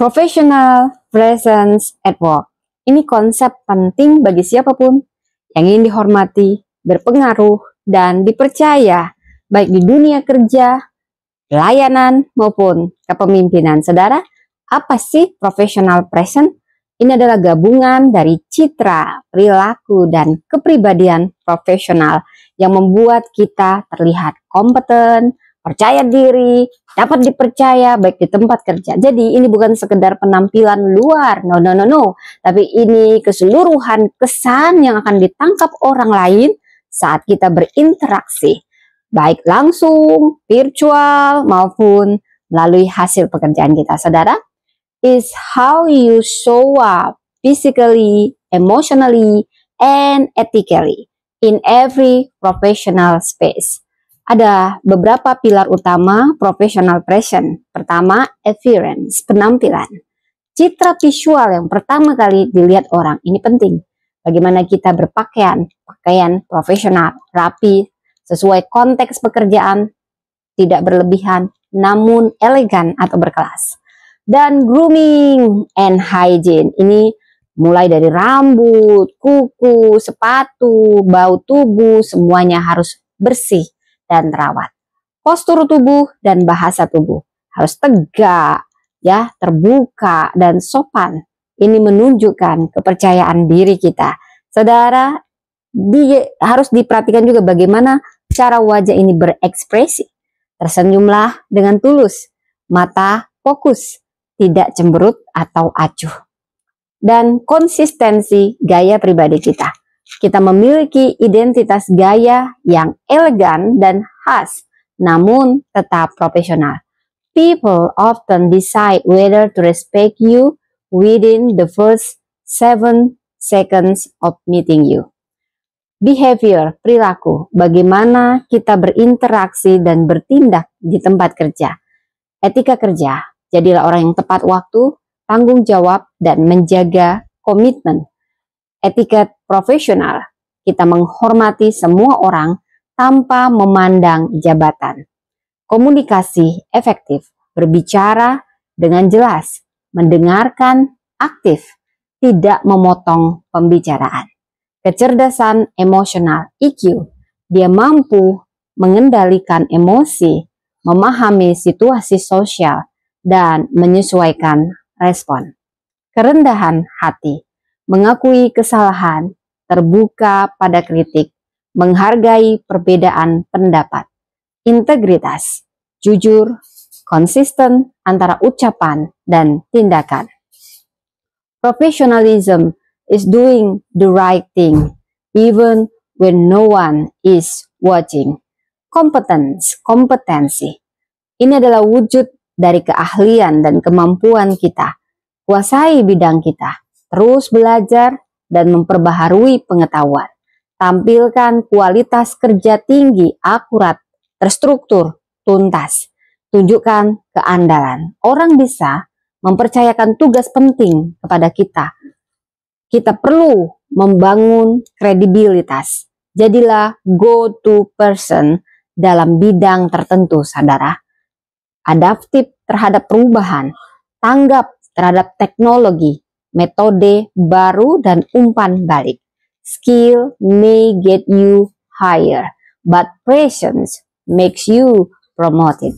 Professional presence at work. Ini konsep penting bagi siapapun yang ingin dihormati, berpengaruh, dan dipercaya, baik di dunia kerja, pelayanan, maupun kepemimpinan. Saudara, apa sih professional presence? Ini adalah gabungan dari citra, perilaku, dan kepribadian profesional yang membuat kita terlihat kompeten, percaya diri, dapat dipercaya baik di tempat kerja. Jadi ini bukan sekedar penampilan luar, no. Tapi ini keseluruhan kesan yang akan ditangkap orang lain saat kita berinteraksi, baik langsung, virtual, maupun melalui hasil pekerjaan kita. Saudara, is how you show up physically, emotionally, and ethically in every professional space. Ada beberapa pilar utama professional presence. Pertama, appearance, penampilan. Citra visual yang pertama kali dilihat orang, ini penting. Bagaimana kita berpakaian, pakaian profesional, rapi, sesuai konteks pekerjaan, tidak berlebihan, namun elegan atau berkelas. Dan grooming and hygiene, ini mulai dari rambut, kuku, sepatu, bau tubuh, semuanya harus bersih dan terawat. Postur tubuh dan bahasa tubuh harus tegak, ya, terbuka dan sopan. Ini menunjukkan kepercayaan diri kita. Saudara, harus diperhatikan juga bagaimana cara wajah ini berekspresi. Tersenyumlah dengan tulus, mata fokus, tidak cemberut atau acuh. Dan konsistensi gaya pribadi kita. Kita memiliki identitas gaya yang elegan dan khas, namun tetap profesional. People often decide whether to respect you within the first 7 seconds of meeting you. Behavior, perilaku, bagaimana kita berinteraksi dan bertindak di tempat kerja. Etika kerja, jadilah orang yang tepat waktu, tanggung jawab, dan menjaga komitmen. Etika profesional, kita menghormati semua orang tanpa memandang jabatan. Komunikasi efektif, berbicara dengan jelas, mendengarkan aktif, tidak memotong pembicaraan. Kecerdasan emosional, EQ, dia mampu mengendalikan emosi, memahami situasi sosial, dan menyesuaikan respon. Kerendahan hati, mengakui kesalahan, terbuka pada kritik, menghargai perbedaan pendapat. Integritas, jujur, konsisten antara ucapan dan tindakan. Professionalism is doing the right thing, even when no one is watching. Kompetensi. Ini adalah wujud dari keahlian dan kemampuan kita. Kuasai bidang kita, terus belajar dan memperbaharui pengetahuan. Tampilkan kualitas kerja tinggi, akurat, terstruktur, tuntas. Tunjukkan keandalan. Orang bisa mempercayakan tugas penting kepada kita. Kita perlu membangun kredibilitas. Jadilah go-to person dalam bidang tertentu, saudara. Adaptif terhadap perubahan, tanggap terhadap teknologi, metode baru, dan umpan balik. Skill may get you higher, but presence makes you promoted.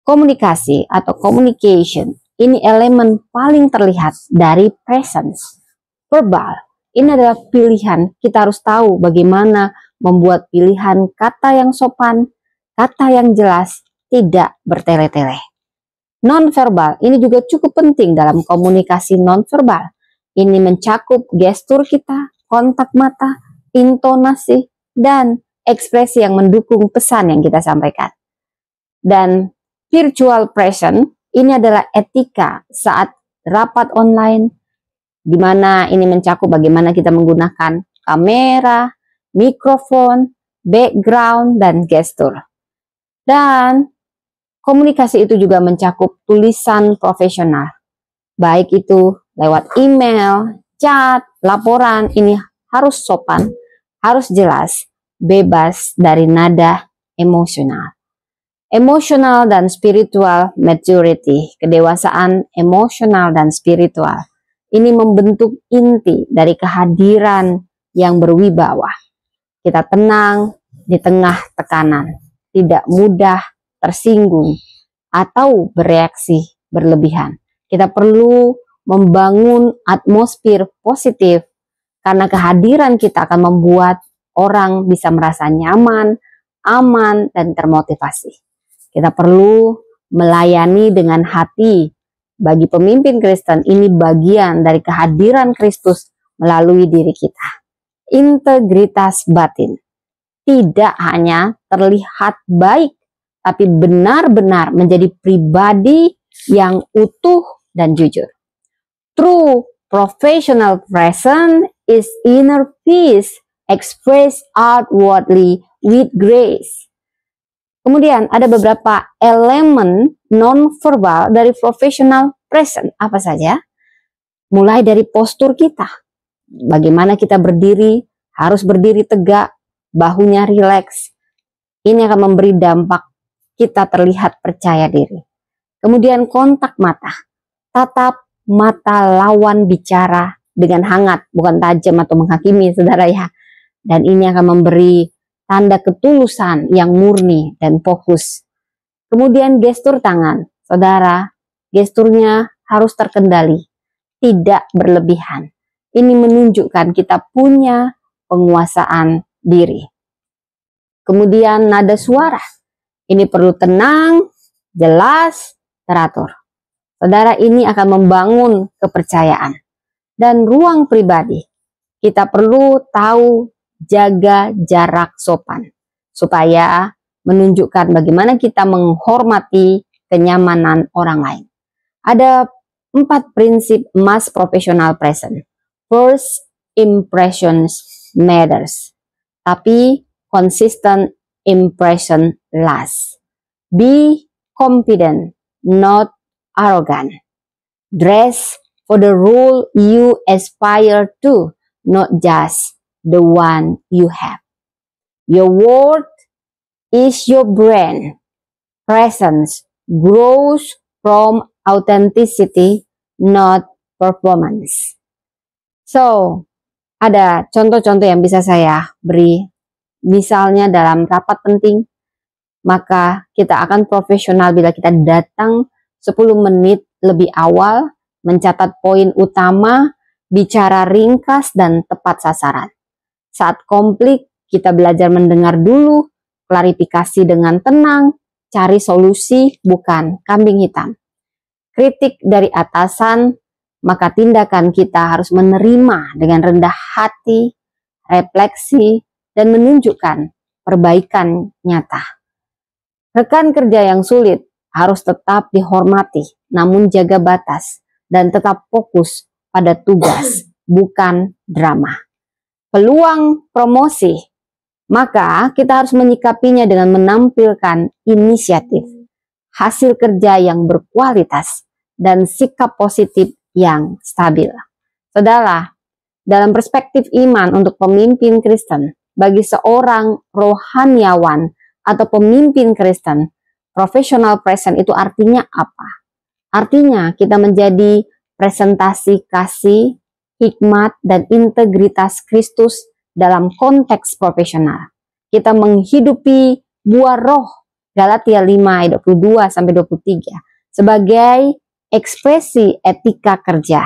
Komunikasi atau communication, ini elemen paling terlihat dari presence. Verbal, ini adalah pilihan. Kita harus tahu bagaimana membuat pilihan kata yang sopan, kata yang jelas, tidak bertele-tele. Non-verbal, ini juga cukup penting dalam komunikasi non-verbal. Ini mencakup gestur kita, kontak mata, intonasi, dan ekspresi yang mendukung pesan yang kita sampaikan. Dan virtual presence, ini adalah etika saat rapat online, di mana ini mencakup bagaimana kita menggunakan kamera, mikrofon, background, dan gestur. Dan komunikasi itu juga mencakup tulisan profesional, baik itu lewat email, chat, laporan. Ini harus sopan, harus jelas, bebas dari nada emosional. Emotional dan spiritual maturity, kedewasaan emosional dan spiritual. Ini membentuk inti dari kehadiran yang berwibawa. Kita tenang di tengah tekanan, tidak mudah tersinggung atau bereaksi berlebihan. Kita perlu membangun atmosfer positif karena kehadiran kita akan membuat orang bisa merasa nyaman, aman, dan termotivasi. Kita perlu melayani dengan hati. Bagi pemimpin Kristen, ini bagian dari kehadiran Kristus melalui diri kita. Integritas batin tidak hanya terlihat baik, tapi benar-benar menjadi pribadi yang utuh dan jujur. True professional presence is inner peace expressed outwardly with grace. Kemudian ada beberapa elemen non-verbal dari professional presence. Apa saja? Mulai dari postur kita. Bagaimana kita berdiri, harus berdiri tegak, bahunya rileks. Ini akan memberi dampak kita terlihat percaya diri. Kemudian kontak mata. Tatap mata lawan bicara dengan hangat, bukan tajam atau menghakimi, saudara ya. Dan ini akan memberi tanda ketulusan yang murni dan fokus. Kemudian gestur tangan. Saudara, gesturnya harus terkendali, tidak berlebihan. Ini menunjukkan kita punya penguasaan diri. Kemudian nada suara. Ini perlu tenang, jelas, teratur. Saudara, ini akan membangun kepercayaan. Dan ruang pribadi. Kita perlu tahu jaga jarak sopan. Supaya menunjukkan bagaimana kita menghormati kenyamanan orang lain. Ada 4 prinsip emas professional present. First impressions matters. Tapi consistent impression lasts. Be confident, not arrogant. Dress for the role you aspire to, not just the one you have. Your word is your brand. Presence grows from authenticity, not performance. So, ada contoh-contoh yang bisa saya beri. Misalnya dalam rapat penting, maka kita akan profesional bila kita datang 10 menit lebih awal, mencatat poin utama, bicara ringkas dan tepat sasaran. Saat konflik, kita belajar mendengar dulu, klarifikasi dengan tenang, cari solusi bukan kambing hitam. Kritik dari atasan, maka tindakan kita harus menerima dengan rendah hati, refleksi, dan menunjukkan perbaikan nyata. Rekan kerja yang sulit harus tetap dihormati, namun jaga batas dan tetap fokus pada tugas, bukan drama. Peluang promosi, maka kita harus menyikapinya dengan menampilkan inisiatif, hasil kerja yang berkualitas, dan sikap positif yang stabil. Saudara, dalam perspektif iman untuk pemimpin Kristen, bagi seorang rohaniawan atau pemimpin Kristen, professional present itu artinya apa? Artinya kita menjadi presentasi kasih, hikmat, dan integritas Kristus dalam konteks profesional. Kita menghidupi buah roh, Galatia 5 ayat 22-23, sebagai ekspresi etika kerja,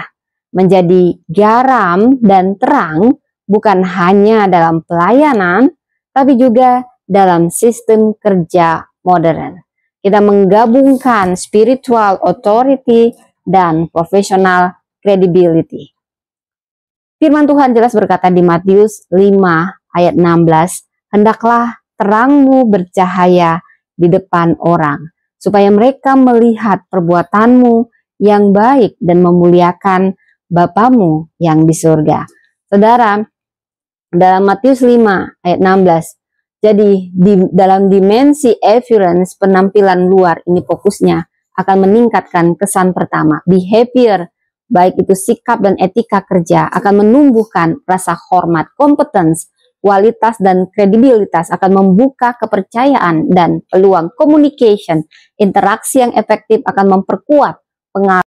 menjadi garam dan terang bukan hanya dalam pelayanan, tapi juga dalam sistem kerja modern. Kita menggabungkan spiritual authority dan professional credibility. Firman Tuhan jelas berkata di Matius 5 ayat 16, hendaklah terangmu bercahaya di depan orang, supaya mereka melihat perbuatanmu yang baik dan memuliakan Bapamu yang di surga. Saudara, dalam Matius 5 ayat 16, jadi dalam dimensi appearance, penampilan luar, ini fokusnya akan meningkatkan kesan pertama. Behavior, baik itu sikap dan etika kerja, akan menumbuhkan rasa hormat, competence, kualitas dan kredibilitas, akan membuka kepercayaan dan peluang communication. Interaksi yang efektif akan memperkuat pengaruh